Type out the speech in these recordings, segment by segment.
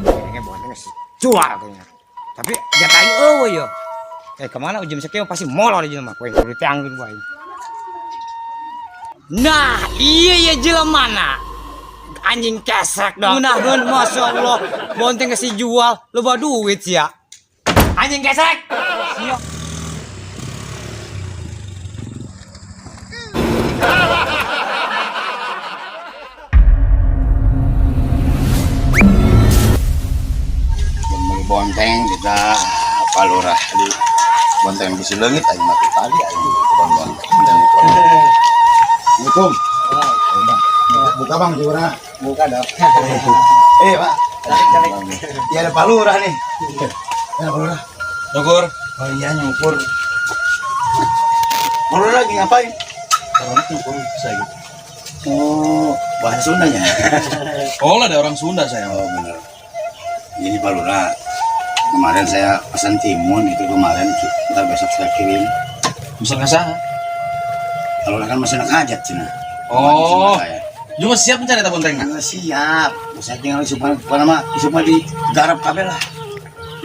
Kayaknya bonteng sih jual kayaknya. Tapi jatahnya ya. Kemana ujung sekeo pasti molor di rumah. Kue kudu tiangin gua ini. Nah, iya jelema mana? Anjing kesek dong. Ngunahkeun masyaallah. Bonteng kasih jual, loba duit sih ya. Anjing kesek. Siap. Bonteng kita palurah di bonteng bisi leungit aja mati tali aja bonteng. Assalamualaikum. Buka bang juara. Buka dong. Pak. Iya ada palurah nih. Ada palurah. Nyukur. Oh iya nyukur. Palurah lagi ngapain? Orang nyukur saya gitu. Oh bahasa Sundanya. Oh ada orang Sunda saya. Oh benar. Ini palurah. Kemarin saya pesan timun itu kemarin, ntar besok saya kirim. Bisa ngasah? Kalau kan masih nak hajat cina. Oh, cuma siap mencari tabon tengah. Siap. Saya tinggal isupan di garap kabel lah.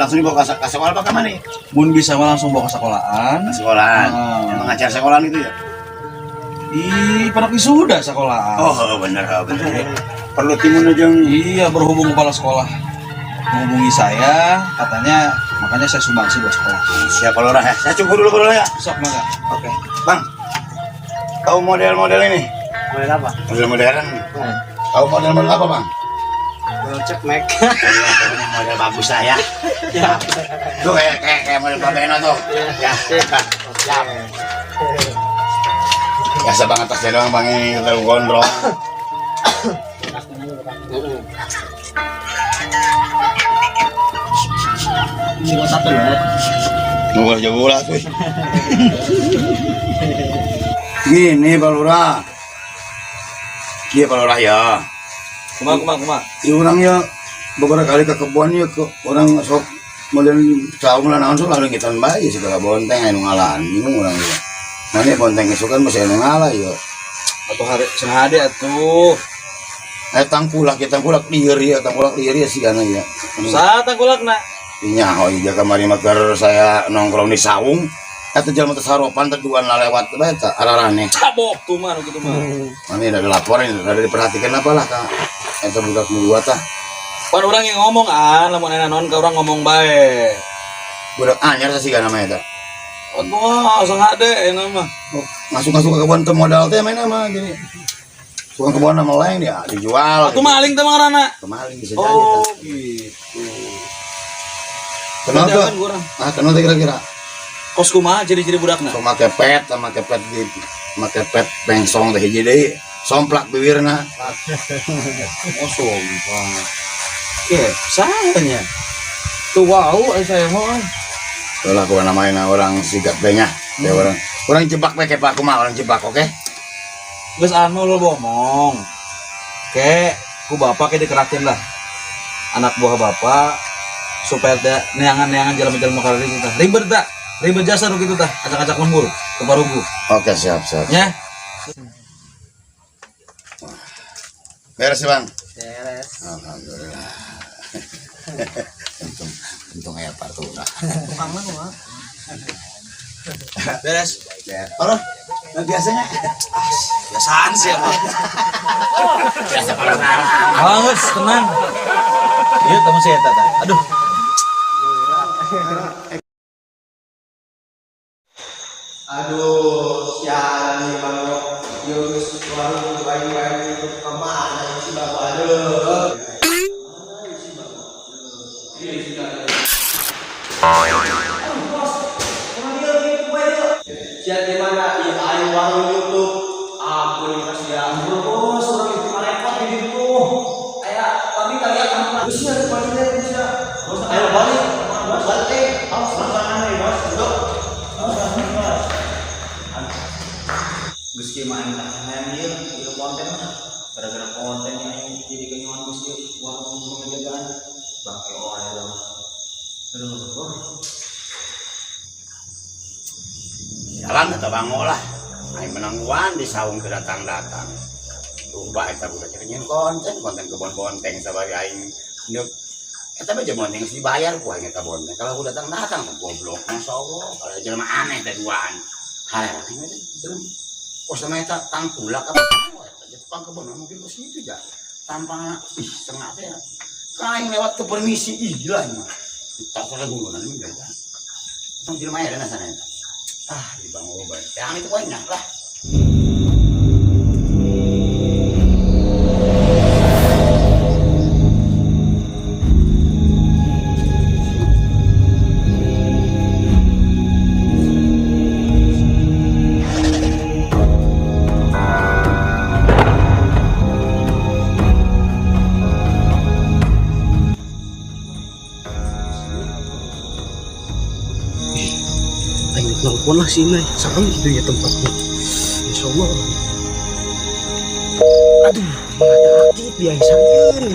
Langsung dibawa ke sekolah apa kemana nih? Mun bisa mah langsung bawa ke sekolahan. Sekolahan. Yang mengajar sekolahan itu ya? Di Pondok Wisuda sekolahan. Oh benar. Perlu timun aja. Iya, berhubung kepala sekolah menghubungi saya, katanya makanya saya sumbangsi buat sekolah. Siap palurah ya. Saya cukur dulu palurah ya. Sok mangga. Oke. Bang. Tahu model-model ini? Model apa? Model modern. Tahu model-model apa, Bang? Cek Mac. Model bagus saya. Ya. Tuh kayak model Babeno tuh. Ya. Siap. Biasa banget tasnya doang Bang ini terlalu gondrong. Cuma satu ya. Nunggu jauh lah tuh. Gini palurah. Iya palurah ya. Kuma. Ya orang ya beberapa kali ke kebun ya ke orang sok model saung lah naon sok lalu kita bayi segala bonteng anu ngalani orang ya. Mana bonteng itu kan masih anu ngalah ya. Atau hari senade atuh. Tangkulak lieur ya sih kana ya. Sa tangkulakna. Nyaho ieu kamari maker saya nongkrong di saung. Eta jelema teh saropan teh duan lewat bae teh ararane. Cabok tuh mah gitu mah. Mami ada laporan ada diperhatikan apa lah Kak. Eta budak dua tah. Pan orang yang ngomong lamun enak non ka urang ngomong bae. Budak anyar sih kana mah eta. Wah, sengaja enak mah. Masuk ke kebun teh modal teh main mah gini. Suka kebun nama lain ya dijual. Atuh maling teh mangarana. Kemaling bisa jadi. Oh, gitu. Kenal tuh? Kenal tuh kira-kira. Kos kumaha ciri-ciri budakna? So make pet gitu. Make pet pengsong teh hiji deui. Somplak bibirna. Oh, somplak. Sahanya. Tuh wow, saya mau. Lah aku namain orang sigat teh ya orang jebak pakai Pak kumaha orang jebak oke? Geus anu lo ngomong. Ku bapak ke dikerakin lah. Anak buah bapak supaya ada neangan-neangan jalan-jalan makar itu tah. Ribet jasa nu kitu tah, acak-acak lembur ke Parugu. Oke, siap. Ya. Beres sih, Bang. Beres. Alhamdulillah. Untung aya partura. Tukang mana? Beres. Orang biasanya Biasaan sih apa? biasa kalau Banget, tenang. Iya, teman saya tata. Aduh. Aduh, sialan nih Bang. Yus, warung bayi-bayi itu kemana isi Bang? Aduh. Siap di mana? Di ayo warung YouTube. Ampun kasih ya. Bos, orang itu repot di situ. Ayo, kami kalian apa? Bisa, bisa. Bos, ayo balik. Balik. Harus makan nih, Bos. Yuk. Gusti main tahanan dia, dia konten mah. Gara-gara konten yang jadi kenyuan Gusti, warung penjagaan. Bangke orang dong. Aduh. jalan atau bangolah. Ai menangguan di saung kedatang-datang. ubah eta budak nyen konten kebon bonteng sabari aing neuk eta mah jeung bonteng dibayar ku aing eta bonteng kalau udah datang goblok masyaallah kalau jelema aneh teh duaan halah aing teh kos sama eta tangkulak apa tukang kebon mungkin ke situ ja tampang ih setengah teh kain lewat ke permisi ih gila ini tak salah gulonan ini enggak ya tong jelema ya sana di bang obat yang itu poin lah. Nelfon lah si Nay, serem gitu ya tempatnya. Insya Allah. Aduh, mana aktif ya sayang.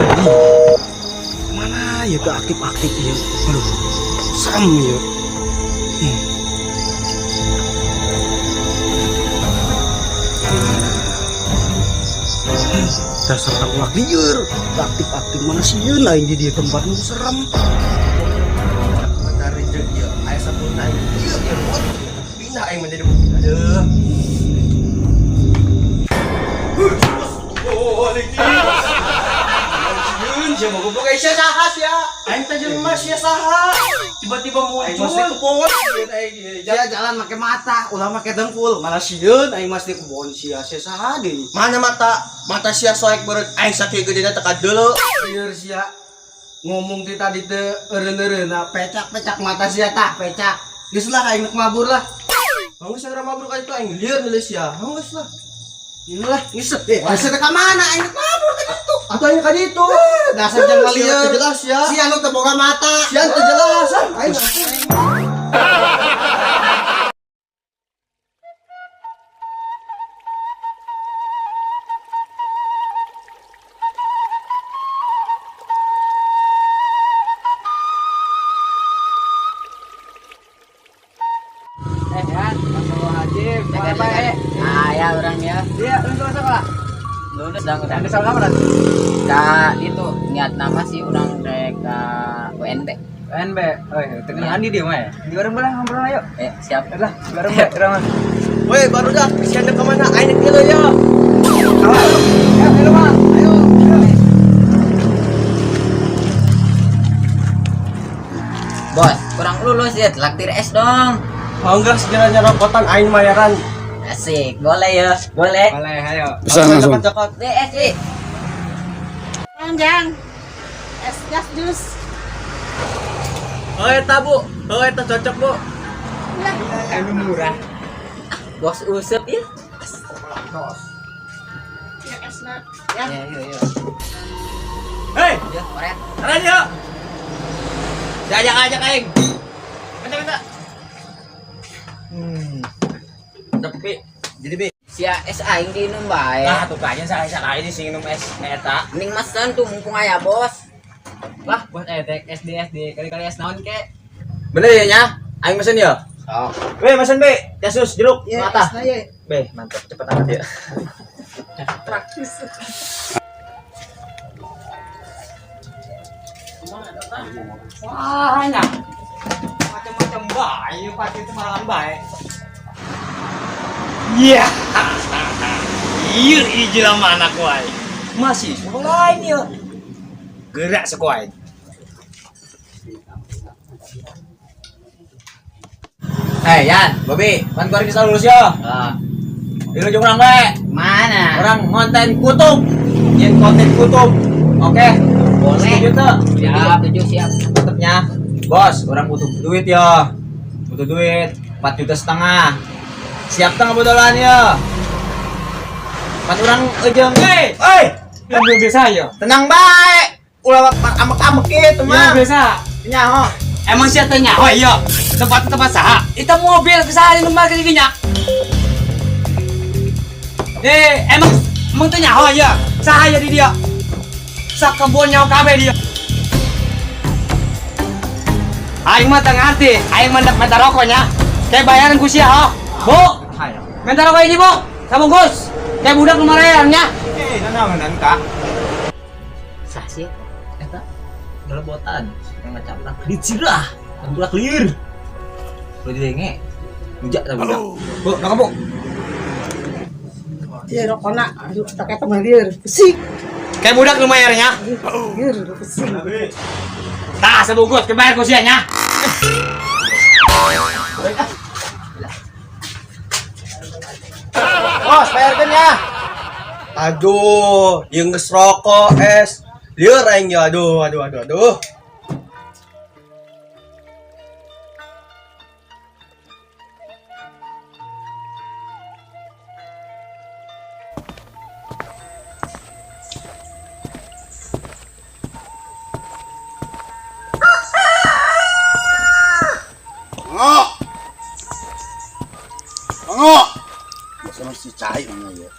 Mana ya ke aktif ya. Aduh, serem ya. Dasar takulak liar, aktif mana sih ya Nay di dia tempatnya serem. Dari rezeki ya, ayah satu Nay. Pindah aing menjadi aduh. Siapa gue pakai saha ya? Aing teh jelema sia saha. Tiba-tiba muncul. Dia jalan make mata, ulah make dengkul. Malah sieun aing mah di kebon sia saha deui. Mana mata? Mata sia soek beureut aing sakieu geudena teka deuleu. Lieur sia. Ngomong di tadi teh eureun-eureunna pecak-pecak mata sia tah pecak. Geus lah aing mabur lah. Hanggeus segera mabur ka itu aing lieur geus sia. Hanggeus lah. Inilah ngisep deh. Ngisep ka mana aing mabur ka ditu. Atuh aing ka ditu. Dasar jangan lieur. Jelas ya. Si anu teu boga mata. Si anu teu jelas. Aing. Ya orangnya. Iya, lulus sekolah. Lulus dan udah. Lulus sekolah berarti. Itu niat nama sih orang rek UNB. UNB. Oh, terkenal di dia mah ya. Di bareng boleh ngobrol ayo. Siap. Lah, bareng bareng. Woi, baru dah. Siapa ke mana? Ayo dulu ya. Ayo, Bang. Ayo. Bos, kurang lulus ya, traktir es dong. Mau enggak sejalannya rokotan aing mayaran. Asik, boleh ya, boleh. Boleh, ayo. Pesan langsung. Cokot. Es sih. Panjang. Es gas jus. Oh, eta Bu. Oh, eta cocok, Bu. Anu murah. Bos usep ya. Ya esna. Ya, yuk. Hei, Ya, keren. keren ya. Ajak aing. Bentar. Tapi jadi be. Sia es aing di minum bae. Tuh kayaknya saya ini sing minum es eta. Mending mesen tuh mumpung aya bos. Lah, buat etek SD kali-kali es naon kek. Bener ya nya? Aing mesen ya. Oh. Be, mesen be. Yesus jeruk mata. esna ye. Be, mantap cepet amat ya. Praktis. Wah, enak. Macam-macam bae, pasti semalam bae. Iya. Iya, ijil mana kuai. Masih sekolah ini ya. Gerak sekolah. Yan, Bobby, kan keluar kita lulus ya. Di ujung orang we. Mana? Orang konten kutub. Yin konten kutub. Oke. Boleh. Setuju tuh? Siap, tujuh siap. Tetepnya, bos, orang butuh duit ya. Butuh duit 4,5 juta. Siap tengah bodolan ya. Pan orang ujung. Hei, Yang belum biasa ya. tenang baik. Ulah amek-amek gitu Yang mah. biasa. Nyaho. Emang siapa tanya? Oh iya. Tempat saha? Itu mobil kesalahan nomor kirinya. Emang tanya oh iya. Saha ya di dia. Sak kebun nyawa kabeh dia. Aing mah teu ngarti, aing mah minta rokoknya. Kayak bayaran ku sia, Bu. Minta rokok ini, Bu. Kamu Gus. Kayak budak nomor nya. nanaonan ka? Sasi. Eta galebotan yang ngacaprak dicirah dan budak liur. Udah didenge. Bujak ta budak. Bu, nakabu. Iya rokona, aduh pakai teman dia, pusing, Kayak budak lumayannya. dia pusing. Tah sebungkus kebayar kusianya. Bos, bayarkan ya. Aduh, yang geus rokok es. Liur aing ya, aduh. Bangok. Masa masih cair mana ya?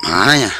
Mana ya?